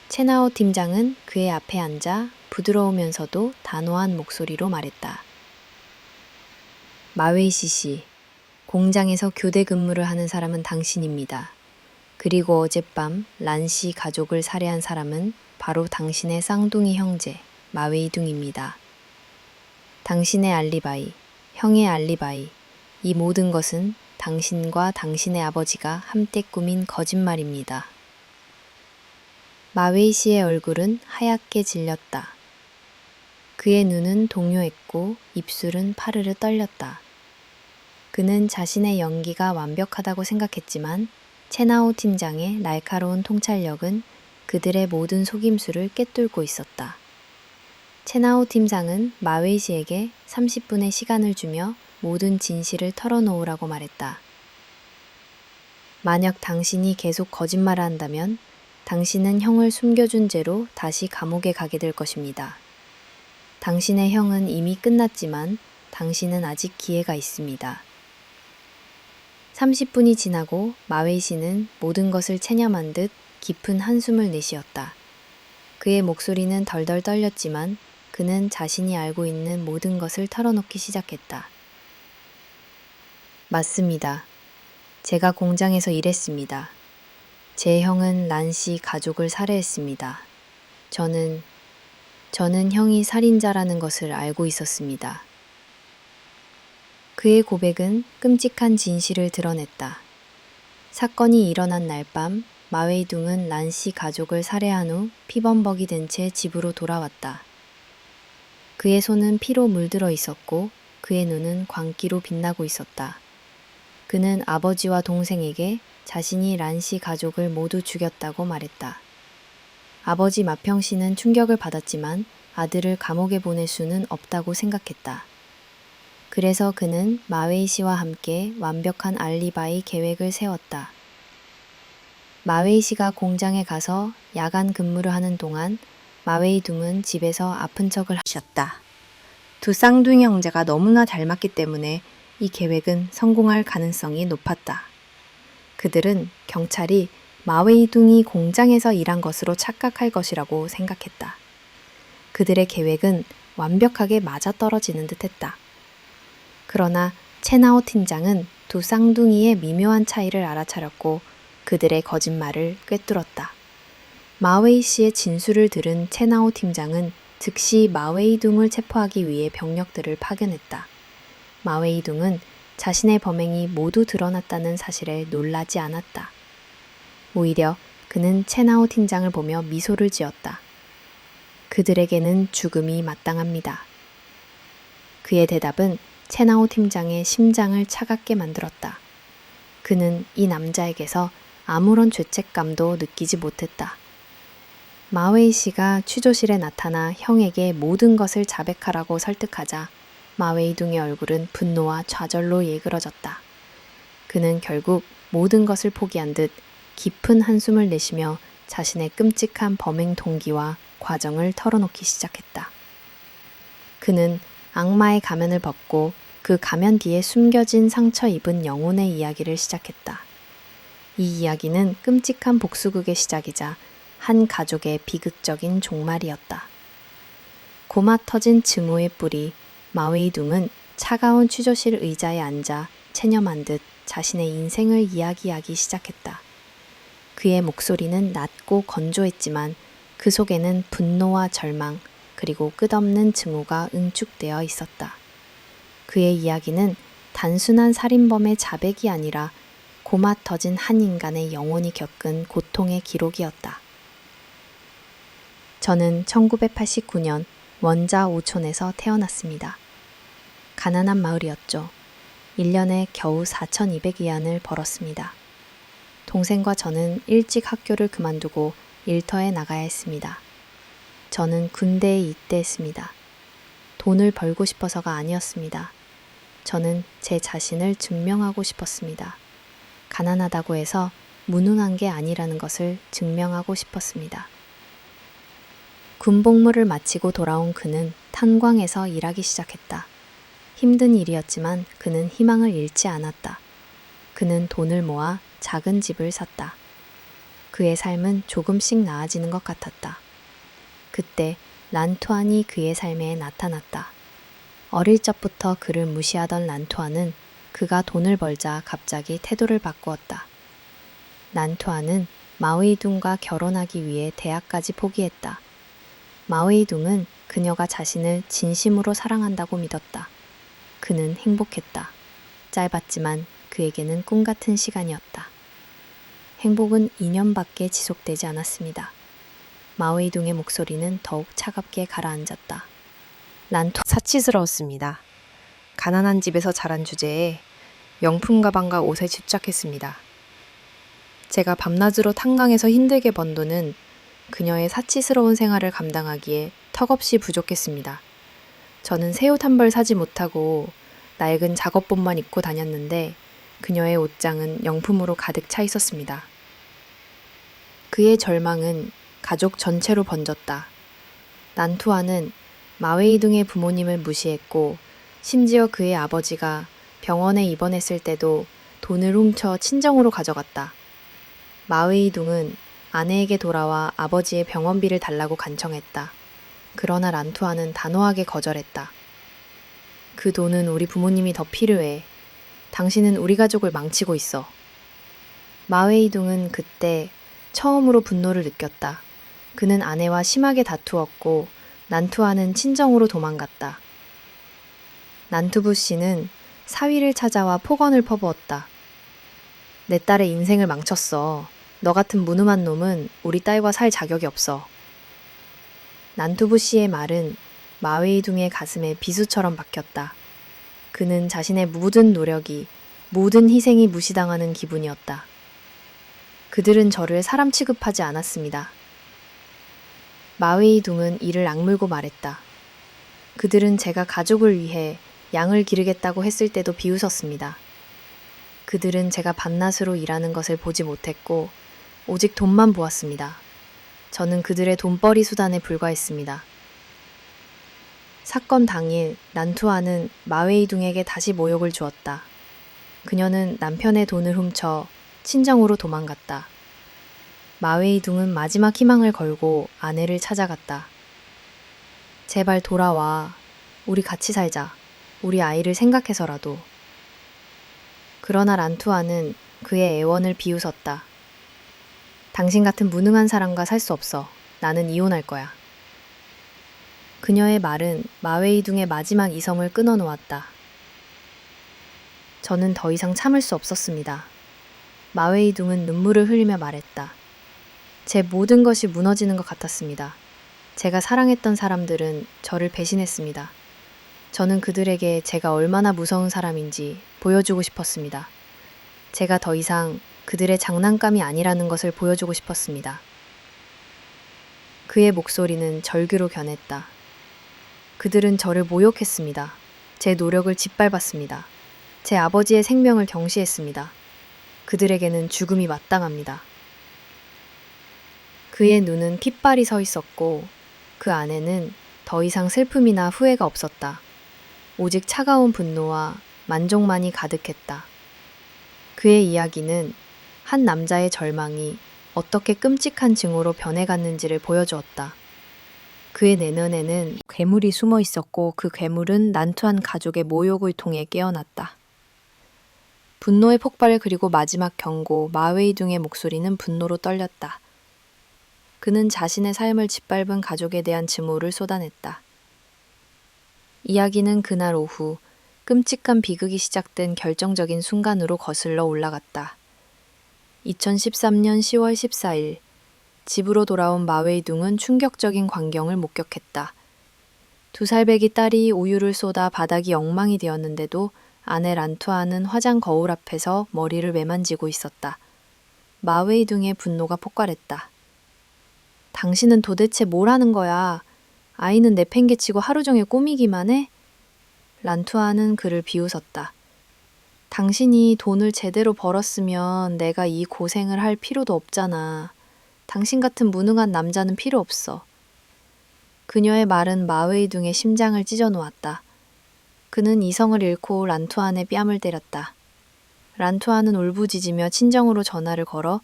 채나오 팀장은 그의 앞에 앉아 부드러우면서도 단호한 목소리로 말했다. 마웨이 씨, 공장에서 교대 근무를 하는 사람은 당신입니다. 그리고 어젯밤 란씨 가족을 살해한 사람은 바로 당신의 쌍둥이 형제 마웨이둥입니다. 당신의 알리바이, 형의 알리바이, 이 모든 것은 당신과 당신의 아버지가 함께 꾸민 거짓말입니다. 마웨이 씨의 얼굴은 하얗게 질렸다. 그의 눈은 동요했고 입술은 파르르 떨렸다. 그는 자신의 연기가 완벽하다고 생각했지만 채나오 팀장의 날카로운 통찰력은 그들의 모든 속임수를 꿰뚫고 있었다. 채나오 팀장은 마웨이 씨에게 30분의 시간을 주며 모든 진실을 털어놓으라고 말했다. 만약 당신이 계속 거짓말을 한다면 당신은 형을 숨겨준 죄로 다시 감옥에 가게 될 것입니다. 당신의 형은 이미 끝났지만 당신은 아직 기회가 있습니다. 30분이 지나고 마웨이 씨는 모든 것을 체념한 듯 깊은 한숨을 내쉬었다. 그의 목소리는 덜덜 떨렸지만 그는 자신이 알고 있는 모든 것을 털어놓기 시작했다. 맞습니다. 제가 공장에서 일했습니다. 제 형은 란씨 가족을 살해했습니다. 저는 형이 살인자라는 것을 알고 있었습니다. 그의 고백은 끔찍한 진실을 드러냈다. 사건이 일어난 날 밤 마웨이둥은 란씨 가족을 살해한 후 피범벅이 된 채 집으로 돌아왔다. 그의 손은 피로 물들어 있었고 그의 눈은 광기로 빛나고 있었다. 그는 아버지와 동생에게 자신이 란씨 가족을 모두 죽였다고 말했다. 아버지 마평 씨는 충격을 받았지만 아들을 감옥에 보낼 수는 없다고 생각했다. 그래서 그는 마웨이 씨와 함께 완벽한 알리바이 계획을 세웠다. 마웨이 씨가 공장에 가서 야간 근무를 하는 동안 마웨이 둥은 집에서 아픈 척을 하셨다. 두 쌍둥이 형제가 너무나 닮았기 때문에 이 계획은 성공할 가능성이 높았다. 그들은 경찰이 마웨이 둥이 공장에서 일한 것으로 착각할 것이라고 생각했다. 그들의 계획은 완벽하게 맞아떨어지는 듯했다. 그러나 채나오 팀장은 두 쌍둥이의 미묘한 차이를 알아차렸고 그들의 거짓말을 꿰뚫었다. 마웨이 씨의 진술을 들은 채나오 팀장은 즉시 마웨이 둥을 체포하기 위해 병력들을 파견했다. 마웨이 둥은 자신의 범행이 모두 드러났다는 사실에 놀라지 않았다. 오히려 그는 채나오 팀장을 보며 미소를 지었다. 그들에게는 죽음이 마땅합니다. 그의 대답은 채나오 팀장의 심장을 차갑게 만들었다. 그는 이 남자에게서 아무런 죄책감도 느끼지 못했다. 마웨이 씨가 취조실에 나타나 형에게 모든 것을 자백하라고 설득하자 마웨이 둥의 얼굴은 분노와 좌절로 예그러졌다. 그는 결국 모든 것을 포기한 듯 깊은 한숨을 내쉬며 자신의 끔찍한 범행 동기와 과정을 털어놓기 시작했다. 그는 악마의 가면을 벗고 그 가면 뒤에 숨겨진 상처 입은 영혼의 이야기를 시작했다. 이 이야기는 끔찍한 복수극의 시작이자 한 가족의 비극적인 종말이었다. 고마 터진 증오의 뿌리 마웨이 둥은 차가운 취조실 의자에 앉아 체념한 듯 자신의 인생을 이야기하기 시작했다. 그의 목소리는 낮고 건조했지만 그 속에는 분노와 절망 그리고 끝없는 증오가 응축되어 있었다. 그의 이야기는 단순한 살인범의 자백이 아니라 고마 터진 한 인간의 영혼이 겪은 고통의 기록이었다. 저는 1989년 원자 오촌에서 태어났습니다. 가난한 마을이었죠. 1년에 겨우 4,200위안을 벌었습니다. 동생과 저는 일찍 학교를 그만두고 일터에 나가야 했습니다. 저는 군대에 입대했습니다. 돈을 벌고 싶어서가 아니었습니다. 저는 제 자신을 증명하고 싶었습니다. 가난하다고 해서 무능한 게 아니라는 것을 증명하고 싶었습니다. 군복무를 마치고 돌아온 그는 탄광에서 일하기 시작했다. 힘든 일이었지만 그는 희망을 잃지 않았다. 그는 돈을 모아 작은 집을 샀다. 그의 삶은 조금씩 나아지는 것 같았다. 그때 란투안이 그의 삶에 나타났다. 어릴 적부터 그를 무시하던 란투안은 그가 돈을 벌자 갑자기 태도를 바꾸었다. 난투아는 마웨이둥과 결혼하기 위해 대학까지 포기했다. 마웨이둥은 그녀가 자신을 진심으로 사랑한다고 믿었다. 그는 행복했다. 짧았지만 그에게는 꿈 같은 시간이었다. 행복은 2년밖에 지속되지 않았습니다. 마웨이둥의 목소리는 더욱 차갑게 가라앉았다. 난투 사치스러웠습니다. 가난한 집에서 자란 주제에 명품 가방과 옷에 집착했습니다. 제가 밤낮으로 탄광해서 힘들게 번 돈은 그녀의 사치스러운 생활을 감당하기에 턱없이 부족했습니다. 저는 새 옷 한 벌 사지 못하고 낡은 작업복만 입고 다녔는데 그녀의 옷장은 명품으로 가득 차 있었습니다. 그의 절망은 가족 전체로 번졌다. 난투아는 마웨이둥의 부모님을 무시했고 심지어 그의 아버지가 병원에 입원했을 때도 돈을 훔쳐 친정으로 가져갔다. 마웨이둥은 아내에게 돌아와 아버지의 병원비를 달라고 간청했다. 그러나 란투아는 단호하게 거절했다. 그 돈은 우리 부모님이 더 필요해. 당신은 우리 가족을 망치고 있어. 마웨이둥은 그때 처음으로 분노를 느꼈다. 그는 아내와 심하게 다투었고 난투아는 친정으로 도망갔다. 난투부 씨는 사위를 찾아와 폭언을 퍼부었다. 내 딸의 인생을 망쳤어. 너 같은 무능한 놈은 우리 딸과 살 자격이 없어. 난투부 씨의 말은 마웨이둥의 가슴에 비수처럼 박혔다. 그는 자신의 모든 노력이, 모든 희생이 무시당하는 기분이었다. 그들은 저를 사람 취급하지 않았습니다. 마웨이둥은 이를 악물고 말했다. 그들은 제가 가족을 위해 양을 기르겠다고 했을 때도 비웃었습니다. 그들은 제가 밤낮으로 일하는 것을 보지 못했고 오직 돈만 보았습니다. 저는 그들의 돈벌이 수단에 불과했습니다. 사건 당일 난투아는 마웨이둥에게 다시 모욕을 주었다. 그녀는 남편의 돈을 훔쳐 친정으로 도망갔다. 마웨이둥은 마지막 희망을 걸고 아내를 찾아갔다. 제발 돌아와. 우리 같이 살자. 우리 아이를 생각해서라도. 그러나 란투아는 그의 애원을 비웃었다. 당신 같은 무능한 사람과 살 수 없어. 나는 이혼할 거야. 그녀의 말은 마웨이둥의 마지막 이성을 끊어놓았다. 저는 더 이상 참을 수 없었습니다. 마웨이둥은 눈물을 흘리며 말했다. 제 모든 것이 무너지는 것 같았습니다. 제가 사랑했던 사람들은 저를 배신했습니다. 저는 그들에게 제가 얼마나 무서운 사람인지 보여주고 싶었습니다. 제가 더 이상 그들의 장난감이 아니라는 것을 보여주고 싶었습니다. 그의 목소리는 절규로 변했다. 그들은 저를 모욕했습니다. 제 노력을 짓밟았습니다. 제 아버지의 생명을 경시했습니다. 그들에게는 죽음이 마땅합니다. 그의 눈은 핏발이 서 있었고 그 안에는 더 이상 슬픔이나 후회가 없었다. 오직 차가운 분노와 만족만이 가득했다. 그의 이야기는 한 남자의 절망이 어떻게 끔찍한 증오로 변해갔는지를 보여주었다. 그의 내면에는 괴물이 숨어 있었고 그 괴물은 난투한 가족의 모욕을 통해 깨어났다. 분노의 폭발 그리고 마지막 경고, 마웨이둥의 목소리는 분노로 떨렸다. 그는 자신의 삶을 짓밟은 가족에 대한 증오를 쏟아냈다. 이야기는 그날 오후 끔찍한 비극이 시작된 결정적인 순간으로 거슬러 올라갔다. 2013년 10월 14일 집으로 돌아온 마웨이둥은 충격적인 광경을 목격했다. 2살배기 딸이 우유를 쏟아 바닥이 엉망이 되었는데도 아내 란투아는 화장 거울 앞에서 머리를 매만지고 있었다. 마웨이둥의 분노가 폭발했다. 당신은 도대체 뭘 하는 거야? 아이는 내팽개치고 하루 종일 꾸미기만 해? 란투아는 그를 비웃었다. 당신이 돈을 제대로 벌었으면 내가 이 고생을 할 필요도 없잖아. 당신 같은 무능한 남자는 필요 없어. 그녀의 말은 마웨이둥의 심장을 찢어 놓았다. 그는 이성을 잃고 란투안의 뺨을 때렸다. 란투안은 울부짖으며 친정으로 전화를 걸어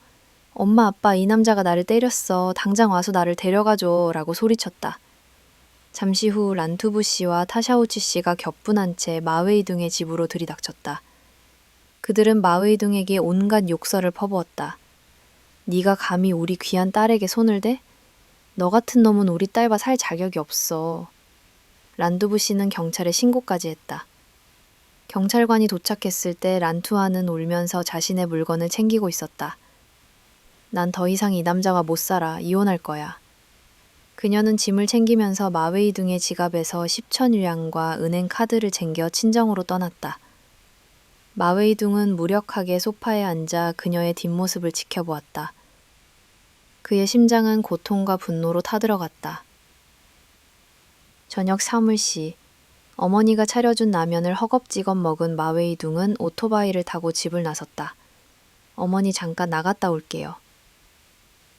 엄마 아빠 이 남자가 나를 때렸어. 당장 와서 나를 데려가줘 라고 소리쳤다. 잠시 후 란투부 씨와 타샤오치 씨가 격분한 채 마웨이둥의 집으로 들이닥쳤다. 그들은 마웨이둥에게 온갖 욕설을 퍼부었다. 네가 감히 우리 귀한 딸에게 손을 대? 너 같은 놈은 우리 딸과 살 자격이 없어. 란두부 씨는 경찰에 신고까지 했다. 경찰관이 도착했을 때 란투아는 울면서 자신의 물건을 챙기고 있었다. 난 더 이상 이 남자와 못 살아. 이혼할 거야. 그녀는 짐을 챙기면서 마웨이둥의 지갑에서 10,000량과 은행 카드를 챙겨 친정으로 떠났다. 마웨이둥은 무력하게 소파에 앉아 그녀의 뒷모습을 지켜보았다. 그의 심장은 고통과 분노로 타들어갔다. 저녁 3시, 어머니가 차려준 라면을 허겁지겁 먹은 마웨이둥은 오토바이를 타고 집을 나섰다. 어머니 잠깐 나갔다 올게요.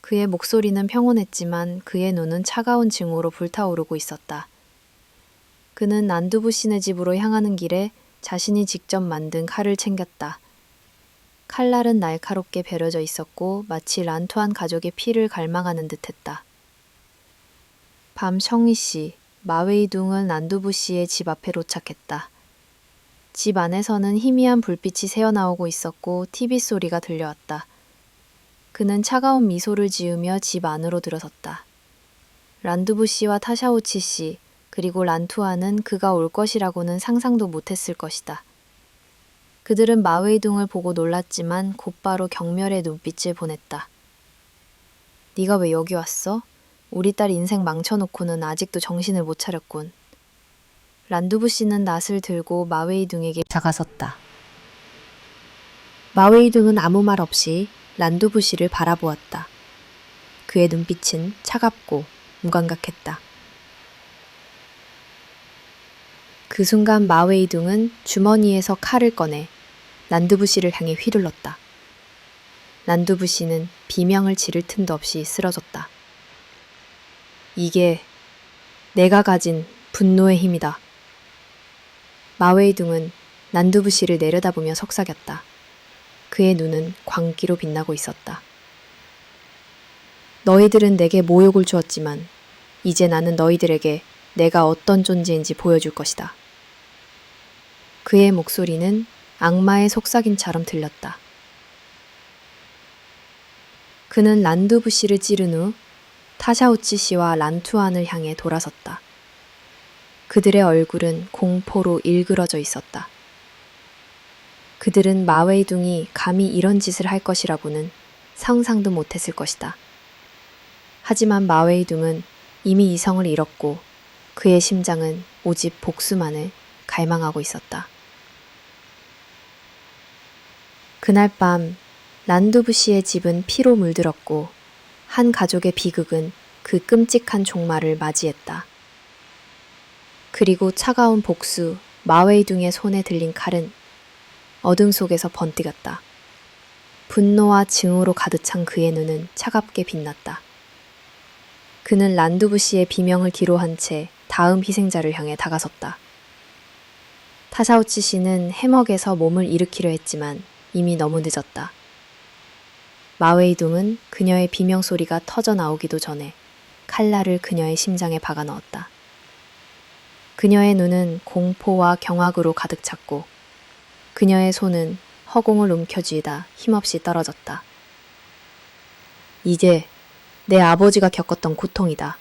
그의 목소리는 평온했지만 그의 눈은 차가운 증오로 불타오르고 있었다. 그는 난두부 씨네 집으로 향하는 길에 자신이 직접 만든 칼을 챙겼다. 칼날은 날카롭게 베려져 있었고 마치 란투안 가족의 피를 갈망하는 듯했다. 밤 청이시, 마웨이둥은 난두부 씨의 집 앞에 도착했다. 집 안에서는 희미한 불빛이 새어나오고 있었고 TV 소리가 들려왔다. 그는 차가운 미소를 지으며 집 안으로 들어섰다. 란두부 씨와 타샤오치 씨, 그리고 란투아는 그가 올 것이라고는 상상도 못했을 것이다. 그들은 마웨이둥을 보고 놀랐지만 곧바로 경멸의 눈빛을 보냈다. 네가 왜 여기 왔어? 우리 딸 인생 망쳐놓고는 아직도 정신을 못 차렸군. 란두부 씨는 낫을 들고 마웨이둥에게 다가섰다. 마웨이둥은 아무 말 없이 란두부 씨를 바라보았다. 그의 눈빛은 차갑고 무감각했다. 그 순간 마웨이둥은 주머니에서 칼을 꺼내 난두부 씨를 향해 휘둘렀다. 난두부 씨는 비명을 지를 틈도 없이 쓰러졌다. 이게 내가 가진 분노의 힘이다. 마웨이둥은 난두부 씨를 내려다보며 속삭였다. 그의 눈은 광기로 빛나고 있었다. 너희들은 내게 모욕을 주었지만 이제 나는 너희들에게 내가 어떤 존재인지 보여줄 것이다. 그의 목소리는 악마의 속삭임처럼 들렸다. 그는 란두부 씨를 찌른 후 타샤우치 씨와 란투안을 향해 돌아섰다. 그들의 얼굴은 공포로 일그러져 있었다. 그들은 마웨이둥이 감히 이런 짓을 할 것이라고는 상상도 못했을 것이다. 하지만 마웨이둥은 이미 이성을 잃었고 그의 심장은 오직 복수만을 갈망하고 있었다. 그날 밤 란두부 씨의 집은 피로 물들었고 한 가족의 비극은 그 끔찍한 종말을 맞이했다. 그리고 차가운 복수 마웨이둥의 손에 들린 칼은 어둠 속에서 번뜩였다. 분노와 증오로 가득 찬 그의 눈은 차갑게 빛났다. 그는 란두부 씨의 비명을 뒤로한 채 다음 희생자를 향해 다가섰다. 타샤우치 씨는 해먹에서 몸을 일으키려 했지만 이미 너무 늦었다. 마웨이둥은 그녀의 비명소리가 터져 나오기도 전에 칼날을 그녀의 심장에 박아 넣었다. 그녀의 눈은 공포와 경악으로 가득 찼고 그녀의 손은 허공을 움켜쥐다 힘없이 떨어졌다. 이게 내 아버지가 겪었던 고통이다.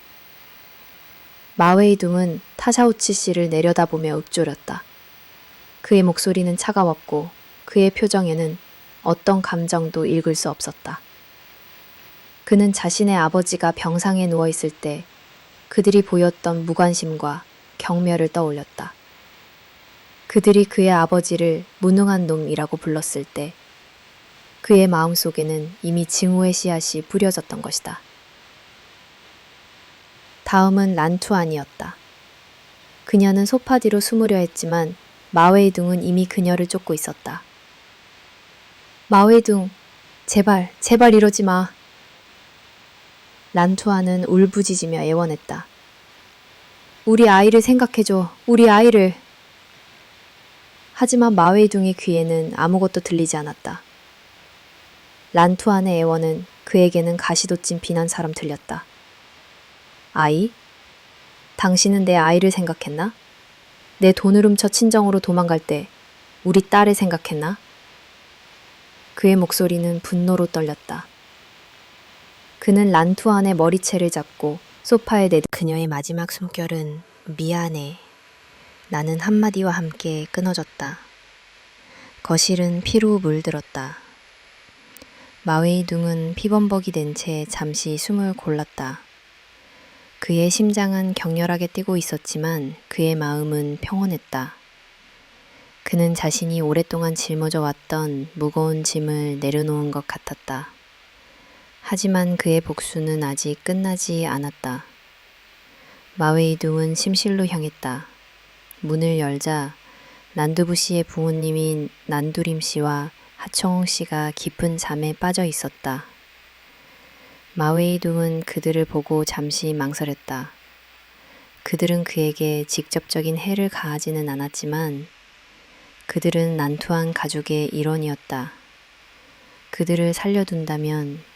마웨이둥은 타샤우치 씨를 내려다보며 읊조렸다. 그의 목소리는 차가웠고 그의 표정에는 어떤 감정도 읽을 수 없었다. 그는 자신의 아버지가 병상에 누워있을 때 그들이 보였던 무관심과 경멸을 떠올렸다. 그들이 그의 아버지를 무능한 놈이라고 불렀을 때 그의 마음속에는 이미 증오의 씨앗이 뿌려졌던 것이다. 다음은 란투안이었다. 그녀는 소파 뒤로 숨으려 했지만 마웨이둥은 이미 그녀를 쫓고 있었다. 마웨이둥, 제발, 제발 이러지 마. 란투안은 울부짖으며 애원했다. 우리 아이를 생각해줘, 우리 아이를. 하지만 마웨이둥의 귀에는 아무것도 들리지 않았다. 란투안의 애원은 그에게는 가시돋친 비난처럼 들렸다. 아이? 당신은 내 아이를 생각했나? 내 돈을 훔쳐 친정으로 도망갈 때 우리 딸을 생각했나? 그의 목소리는 분노로 떨렸다. 그는 란투안의 머리채를 잡고 소파에 내든 그녀의 마지막 숨결은 미안해. 나는 한마디와 함께 끊어졌다. 거실은 피로 물들었다. 마웨이둥은 피범벅이 된 채 잠시 숨을 골랐다. 그의 심장은 격렬하게 뛰고 있었지만 그의 마음은 평온했다. 그는 자신이 오랫동안 짊어져 왔던 무거운 짐을 내려놓은 것 같았다. 하지만 그의 복수는 아직 끝나지 않았다. 마웨이둥은 침실로 향했다. 문을 열자 난두부 씨의 부모님인 난두림 씨와 하청홍 씨가 깊은 잠에 빠져 있었다. 마웨이둥은 그들을 보고 잠시 망설였다. 그들은 그에게 직접적인 해를 가하지는 않았지만 그들은 난투한 가족의 일원이었다. 그들을 살려둔다면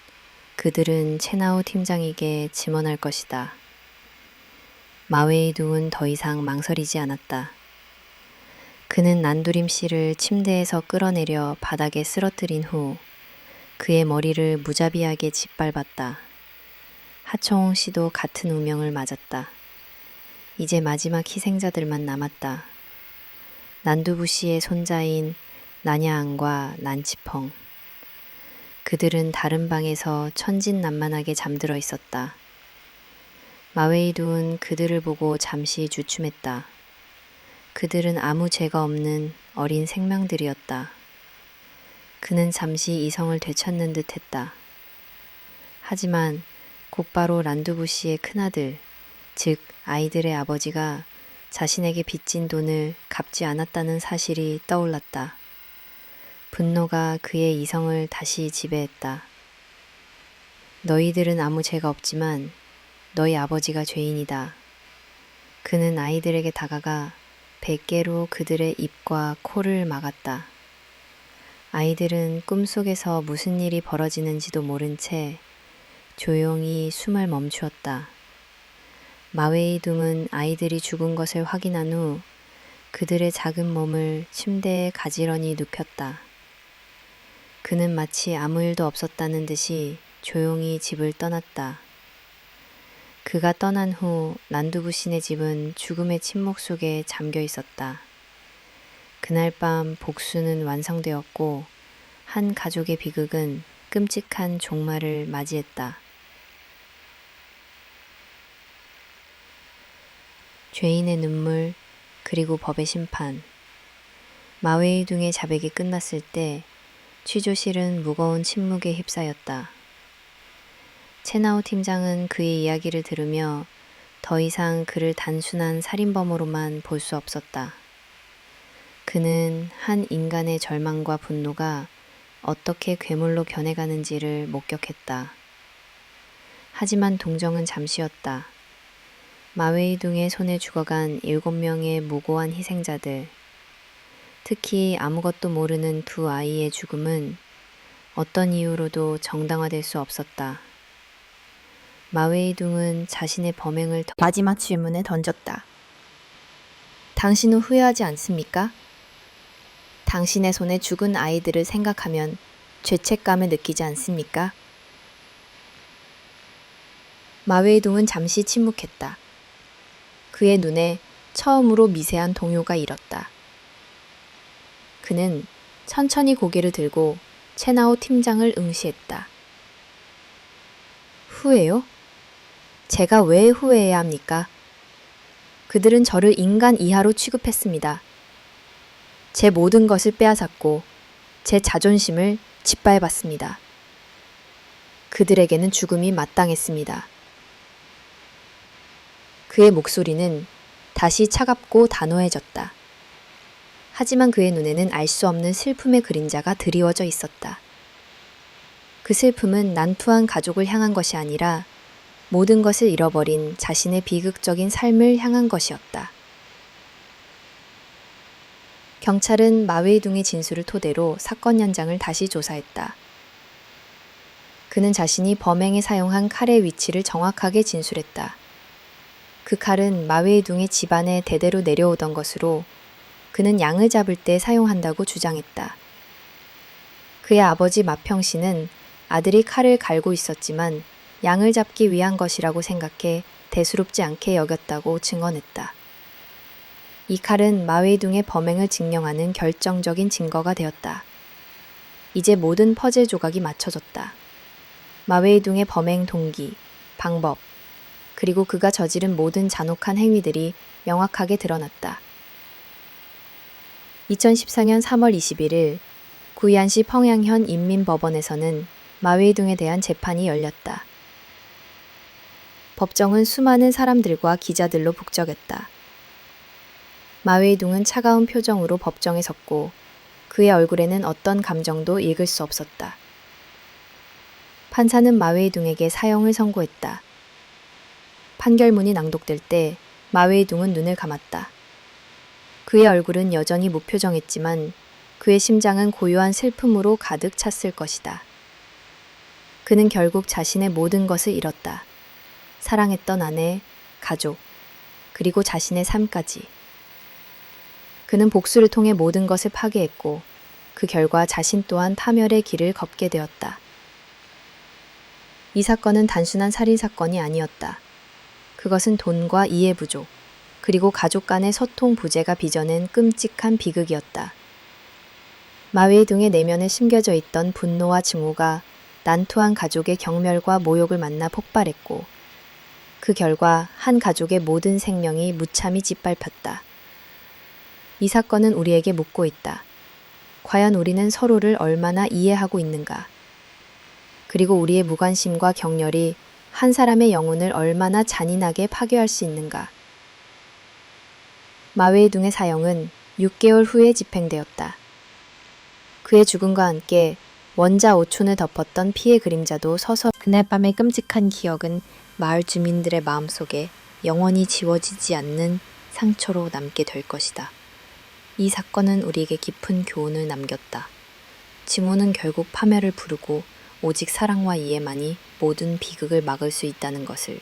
그들은 채나오 팀장에게 증언할 것이다. 마웨이둥은 더 이상 망설이지 않았다. 그는 난두림 씨를 침대에서 끌어내려 바닥에 쓰러뜨린 후 그의 머리를 무자비하게 짓밟았다. 하청홍 씨도 같은 운명을 맞았다. 이제 마지막 희생자들만 남았다. 난두부 씨의 손자인 나냐앙과 난치펑. 그들은 다른 방에서 천진난만하게 잠들어 있었다. 마웨이둥은 그들을 보고 잠시 주춤했다. 그들은 아무 죄가 없는 어린 생명들이었다. 그는 잠시 이성을 되찾는 듯 했다. 하지만 곧바로 란두부 씨의 큰아들, 즉 아이들의 아버지가 자신에게 빚진 돈을 갚지 않았다는 사실이 떠올랐다. 분노가 그의 이성을 다시 지배했다. 너희들은 아무 죄가 없지만 너희 아버지가 죄인이다. 그는 아이들에게 다가가 뱃개로 그들의 입과 코를 막았다. 아이들은 꿈속에서 무슨 일이 벌어지는지도 모른 채 조용히 숨을 멈추었다. 마웨이둥은 아이들이 죽은 것을 확인한 후 그들의 작은 몸을 침대에 가지런히 눕혔다. 그는 마치 아무 일도 없었다는 듯이 조용히 집을 떠났다. 그가 떠난 후 난두부 씨네 집은 죽음의 침묵 속에 잠겨 있었다. 그날 밤 복수는 완성되었고 한 가족의 비극은 끔찍한 종말을 맞이했다. 죄인의 눈물 그리고 법의 심판. 마웨이둥의 자백이 끝났을 때 취조실은 무거운 침묵에 휩싸였다. 채나오 팀장은 그의 이야기를 들으며 더 이상 그를 단순한 살인범으로만 볼 수 없었다. 그는 한 인간의 절망과 분노가 어떻게 괴물로 변해가는지를 목격했다. 하지만 동정은 잠시였다. 마웨이둥의 손에 죽어간 7명의 무고한 희생자들, 특히 아무것도 모르는 두 아이의 죽음은 어떤 이유로도 정당화될 수 없었다. 마웨이둥은 자신의 범행을 마지막 질문에 던졌다. 당신은 후회하지 않습니까? 당신의 손에 죽은 아이들을 생각하면 죄책감을 느끼지 않습니까? 마웨이둥은 잠시 침묵했다. 그의 눈에 처음으로 미세한 동요가 일었다. 그는 천천히 고개를 들고 채나오 팀장을 응시했다. 후회요? 제가 왜 후회해야 합니까? 그들은 저를 인간 이하로 취급했습니다. 제 모든 것을 빼앗았고 제 자존심을 짓밟았습니다. 그들에게는 죽음이 마땅했습니다. 그의 목소리는 다시 차갑고 단호해졌다. 하지만 그의 눈에는 알 수 없는 슬픔의 그림자가 드리워져 있었다. 그 슬픔은 난투한 가족을 향한 것이 아니라 모든 것을 잃어버린 자신의 비극적인 삶을 향한 것이었다. 경찰은 마웨이둥의 진술을 토대로 사건 현장을 다시 조사했다. 그는 자신이 범행에 사용한 칼의 위치를 정확하게 진술했다. 그 칼은 마웨이둥의 집안에 대대로 내려오던 것으로 그는 양을 잡을 때 사용한다고 주장했다. 그의 아버지 마평 씨는 아들이 칼을 갈고 있었지만 양을 잡기 위한 것이라고 생각해 대수롭지 않게 여겼다고 증언했다. 이 칼은 마웨이둥의 범행을 증명하는 결정적인 증거가 되었다. 이제 모든 퍼즐 조각이 맞춰졌다. 마웨이둥의 범행 동기, 방법, 그리고 그가 저지른 모든 잔혹한 행위들이 명확하게 드러났다. 2014년 3월 21일 구이안시 펑양현 인민법원에서는 마웨이둥에 대한 재판이 열렸다. 법정은 수많은 사람들과 기자들로 북적였다. 마웨이둥은 차가운 표정으로 법정에 섰고 그의 얼굴에는 어떤 감정도 읽을 수 없었다. 판사는 마웨이둥에게 사형을 선고했다. 판결문이 낭독될 때 마웨이둥은 눈을 감았다. 그의 얼굴은 여전히 무표정했지만 그의 심장은 고요한 슬픔으로 가득 찼을 것이다. 그는 결국 자신의 모든 것을 잃었다. 사랑했던 아내, 가족, 그리고 자신의 삶까지. 그는 복수를 통해 모든 것을 파괴했고 그 결과 자신 또한 파멸의 길을 걷게 되었다. 이 사건은 단순한 살인사건이 아니었다. 그것은 돈과 이해 부족, 그리고 가족 간의 소통 부재가 빚어낸 끔찍한 비극이었다. 마웨이둥의 내면에 심겨져 있던 분노와 증오가 난투한 가족의 경멸과 모욕을 만나 폭발했고 그 결과 한 가족의 모든 생명이 무참히 짓밟혔다. 이 사건은 우리에게 묻고 있다. 과연 우리는 서로를 얼마나 이해하고 있는가? 그리고 우리의 무관심과 격렬이 한 사람의 영혼을 얼마나 잔인하게 파괴할 수 있는가? 마웨이둥의 사형은 6개월 후에 집행되었다. 그의 죽음과 함께 원자 오촌을 덮었던 피해 그림자도 서서 그날 밤의 끔찍한 기억은 마을 주민들의 마음속에 영원히 지워지지 않는 상처로 남게 될 것이다. 이 사건은 우리에게 깊은 교훈을 남겼다. 증오는 결국 파멸을 부르고 오직 사랑과 이해만이 모든 비극을 막을 수 있다는 것을.